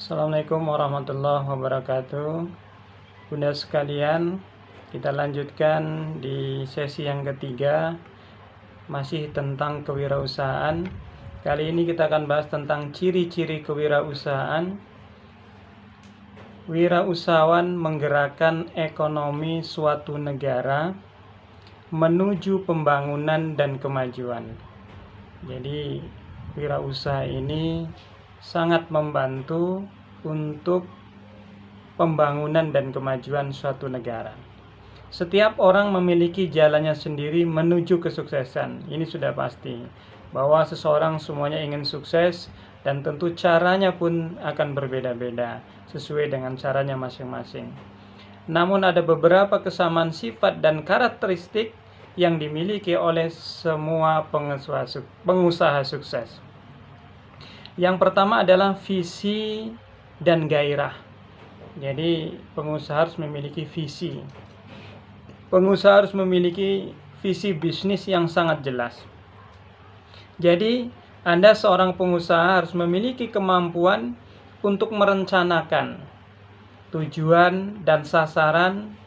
Assalamualaikum warahmatullahi wabarakatuh. Bunda sekalian, kita lanjutkan di sesi yang ketiga, masih tentang kewirausahaan. Kali ini kita akan bahas tentang ciri-ciri kewirausahaan. Wirausahawan menggerakkan ekonomi suatu negara menuju pembangunan dan kemajuan. Jadi wirausaha ini sangat membantu untuk pembangunan dan kemajuan suatu negara. Setiap orang memiliki jalannya sendiri menuju kesuksesan. Ini sudah pasti bahwa seseorang semuanya ingin sukses, dan tentu caranya pun akan berbeda-beda sesuai dengan caranya masing-masing. Namun ada beberapa kesamaan sifat dan karakteristik yang dimiliki oleh semua pengusaha sukses. Yang pertama adalah visi dan gairah. Jadi pengusaha harus memiliki visi. Pengusaha harus memiliki visi bisnis yang sangat jelas. Jadi Anda seorang pengusaha harus memiliki kemampuan untuk merencanakan tujuan dan sasaran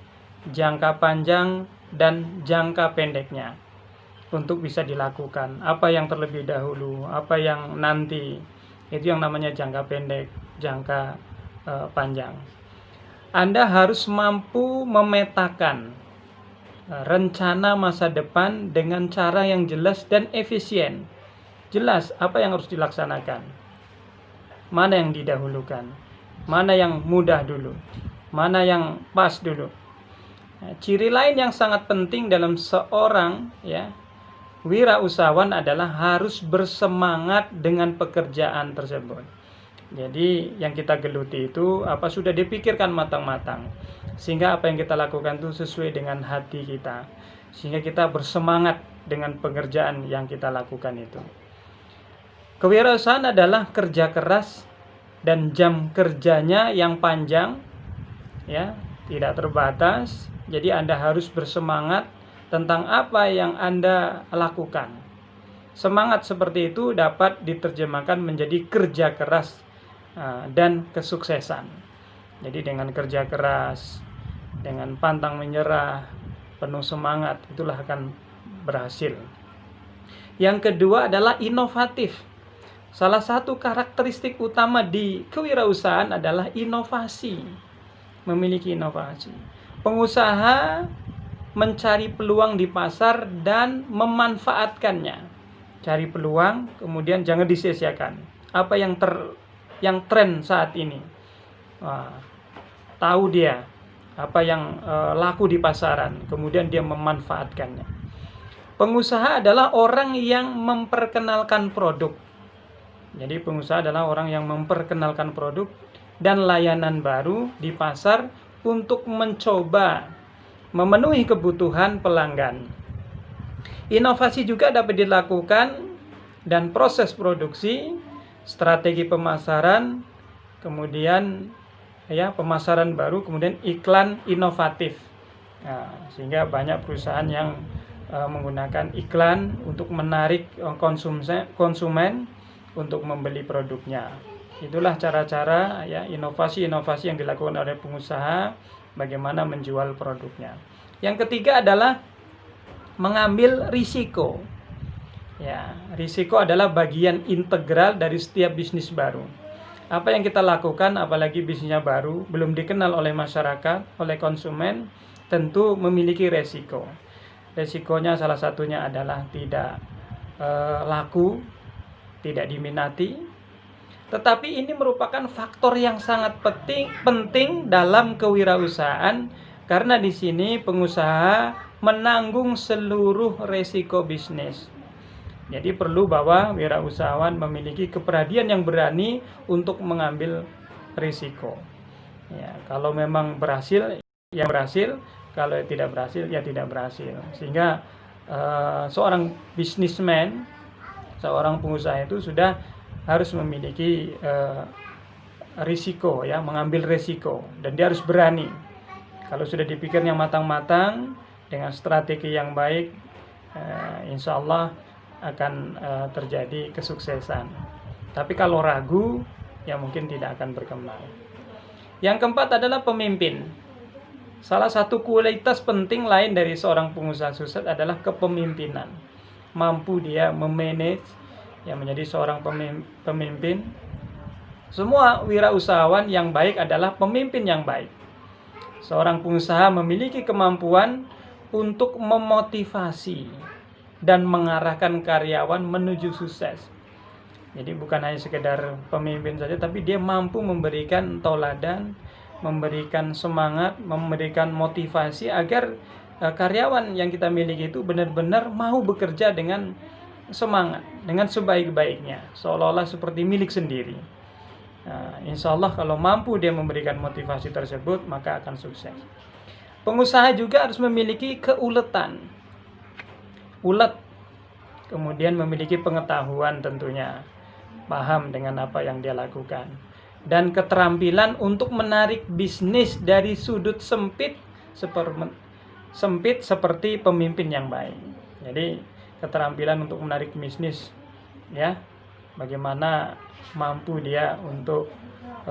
jangka panjang dan jangka pendeknya untuk bisa dilakukan. Apa yang terlebih dahulu, apa yang nanti. Itu yang namanya jangka pendek, jangka panjang. Anda harus mampu memetakan rencana masa depan dengan cara yang jelas dan efisien. Jelas apa yang harus dilaksanakan, mana yang didahulukan, mana yang mudah dulu, mana yang pas dulu. Ciri lain yang sangat penting dalam seorang wirausahawan adalah harus bersemangat dengan pekerjaan tersebut. Jadi yang kita geluti itu sudah dipikirkan matang-matang, sehingga apa yang kita lakukan itu sesuai dengan hati kita, sehingga kita bersemangat dengan pekerjaan yang kita lakukan itu. Kewirausahaan adalah kerja keras dan jam kerjanya yang panjang, tidak terbatas. Jadi Anda harus bersemangat tentang apa yang Anda lakukan. Semangat seperti itu dapat diterjemahkan menjadi kerja keras dan kesuksesan. Jadi dengan kerja keras, dengan pantang menyerah, penuh semangat, itulah akan berhasil. Yang kedua adalah inovatif. Salah satu karakteristik utama di kewirausahaan adalah inovasi. Memiliki inovasi. Pengusaha mencari peluang di pasar dan memanfaatkannya. Cari peluang, kemudian jangan disia-siakan. Apa yang tren saat ini, tahu dia apa yang laku di pasaran, kemudian dia memanfaatkannya. Pengusaha adalah orang yang memperkenalkan produk. Jadi pengusaha adalah orang yang memperkenalkan produk dan layanan baru di pasar untuk mencoba memenuhi kebutuhan pelanggan. Inovasi juga dapat dilakukan dan proses produksi, strategi pemasaran, kemudian pemasaran baru, kemudian iklan inovatif. Sehingga banyak perusahaan yang menggunakan iklan untuk menarik konsumen untuk membeli produknya. Itulah cara-cara inovasi-inovasi yang dilakukan oleh pengusaha, bagaimana menjual produknya. Yang ketiga adalah mengambil risiko. Risiko adalah bagian integral dari setiap bisnis baru. Apa yang kita lakukan, apalagi bisnisnya baru, belum dikenal oleh masyarakat, oleh konsumen, tentu memiliki resiko. Resikonya salah satunya adalah tidak laku, tidak diminati. Tetapi ini merupakan faktor yang sangat penting dalam kewirausahaan, karena di sini pengusaha menanggung seluruh resiko bisnis. Jadi perlu bahwa wirausahawan memiliki keberanian yang berani untuk mengambil risiko. Kalau memang berhasil, ya berhasil. Kalau tidak berhasil, ya tidak berhasil. Sehingga seorang bisnismen, seorang pengusaha itu sudah harus memiliki risiko, mengambil risiko, dan dia harus berani. Kalau sudah dipikirnya matang-matang dengan strategi yang baik, insya Allah akan terjadi kesuksesan. Tapi kalau ragu, ya mungkin tidak akan berkembang. Yang keempat adalah pemimpin. Salah satu kualitas penting lain dari seorang pengusaha sukses adalah kepemimpinan. Mampu dia memanage, yang menjadi seorang pemimpin. Semua wirausahawan yang baik adalah pemimpin yang baik. Seorang pengusaha memiliki kemampuan untuk memotivasi dan mengarahkan karyawan menuju sukses. Jadi bukan hanya sekedar pemimpin saja, tapi dia mampu memberikan teladan, memberikan semangat, memberikan motivasi agar karyawan yang kita miliki itu benar-benar mau bekerja dengan semangat, dengan sebaik-baiknya, seolah-olah seperti milik sendiri. Nah, insya Allah kalau mampu dia memberikan motivasi tersebut, maka akan sukses. Pengusaha juga harus memiliki keuletan, ulet, kemudian memiliki pengetahuan tentunya, paham dengan apa yang dia lakukan, dan keterampilan untuk menarik bisnis dari sudut sempit seperti pemimpin yang baik. Jadi keterampilan untuk menarik bisnis, ya, bagaimana mampu dia untuk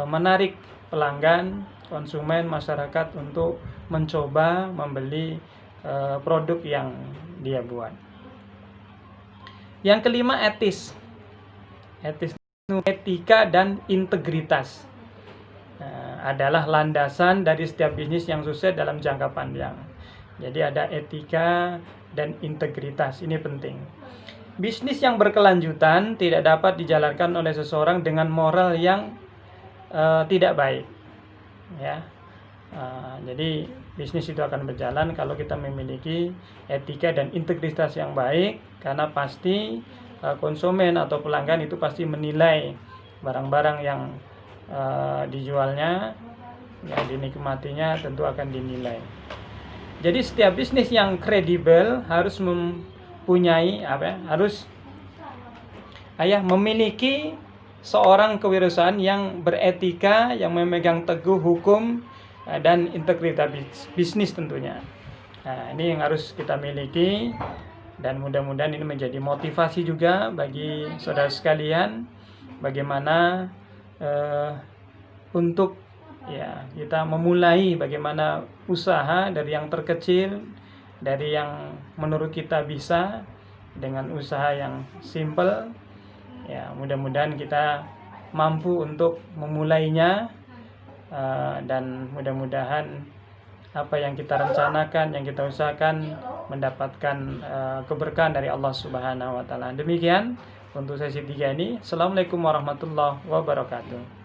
menarik pelanggan, konsumen, masyarakat untuk mencoba membeli produk yang dia buat. Yang kelima, etis, etika dan integritas adalah landasan dari setiap bisnis yang sukses dalam jangka panjang. Jadi ada etika dan integritas, ini penting. Bisnis yang berkelanjutan tidak dapat dijalankan oleh seseorang dengan moral yang tidak baik, ya. Jadi bisnis itu akan berjalan kalau kita memiliki etika dan integritas yang baik, karena pasti konsumen atau pelanggan itu pasti menilai barang-barang yang dijualnya, yang dinikmatinya tentu akan dinilai. Jadi setiap bisnis yang kredibel harus mempunyai memiliki seorang kewirausahaan yang beretika, yang memegang teguh hukum dan integritas bisnis tentunya. Nah, ini yang harus kita miliki, dan mudah-mudahan ini menjadi motivasi juga bagi saudara sekalian bagaimana untuk kita memulai bagaimana usaha dari yang terkecil, dari yang menurut kita bisa, dengan usaha yang simple. Ya, mudah-mudahan kita mampu untuk memulainya, dan mudah-mudahan apa yang kita rencanakan, yang kita usahakan mendapatkan keberkahan dari Allah Subhanahu wa taala. Demikian untuk sesi 3 ini. Assalamualaikum warahmatullahi wabarakatuh.